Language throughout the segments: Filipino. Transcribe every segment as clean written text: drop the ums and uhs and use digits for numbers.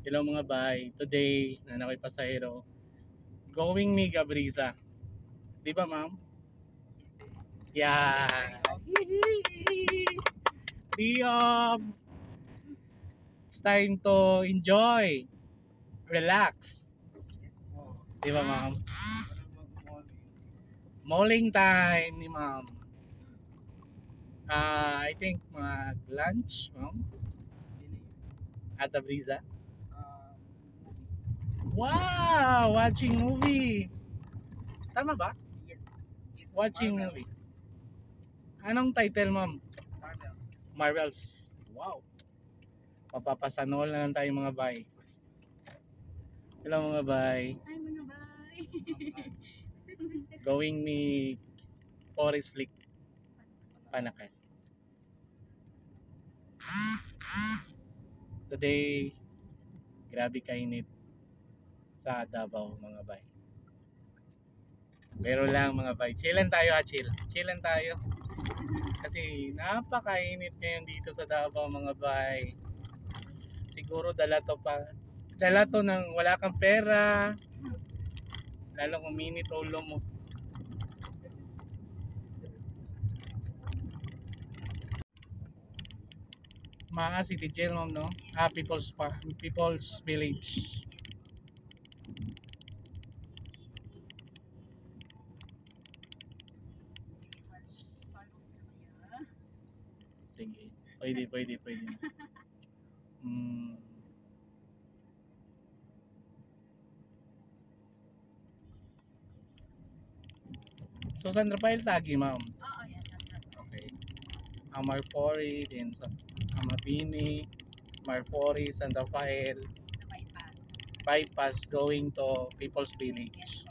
Hello mga bay. Today, ako'y pasahero. Going me Gabriza. Di ba ma'am? Yeah. Diom. It's time to enjoy. Relax. Di ba ma'am? Malling time ni ma'am. I think mag-lunch ma'am. At Gabriza. Wow! Watching movie. Tama ba? Watching movie. Anong title ma'am? Marvels. Wow. Papapasanol na lang tayo mga bay. Hello mga bay. Hi mga bay. Going me Forest Lake Panakay. Today, grabe kainit sa Davao mga bay. Pero lang mga bay, chillan tayo chill. Chillan tayo. Kasi napakainit ngayon dito sa Davao mga bay. Siguro dala to ng wala kang pera. Lalo kung minit ulo mo. Mga city jail ma'am no? People's Village. Sige. Pwede. Hmm. So San Rafael Tagi ma'am. Oo, yan. Okay. Amarpori din sa Amabini, Marfori, San Rafael, bypass going to People's Village.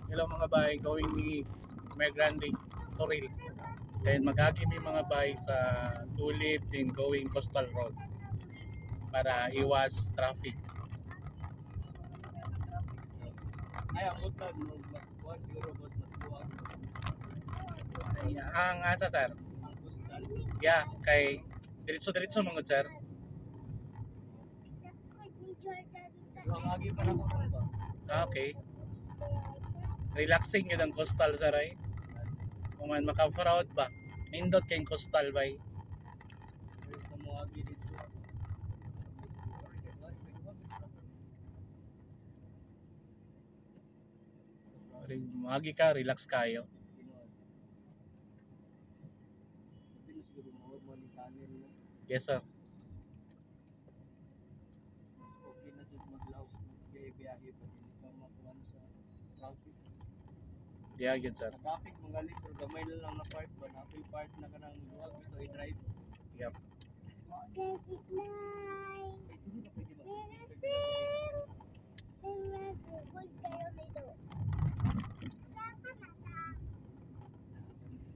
Hello mga bay, going ni Mer Grande, Toril. Then magagi may mga bay sa Tulip din going Coastal Road para iwas traffic. Ay, ang utad mo, mas buwan, siguro mas buwan. Ang asa sir? Ang postal. Yeah, kay diretso mga sir. Ang agi pa na ko ba? Okay. Relaxing yun ang coastal sir ay. Kung man maka-fraud ba? Nindot kayong coastal bay. Gusto mo agi dito. Magi ka, relax kayo. Siguro mo ni kanin. Yes sir. Mas okay na dito maglaos. Biyahe pa din ka makuhan sa traffic. Yeah, good sir. Traffic magalit pero gamay lang na part ba na free part na kanang luwag ito i-drive. Yep.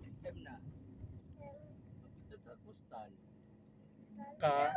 System na. Ito ta postal. Ka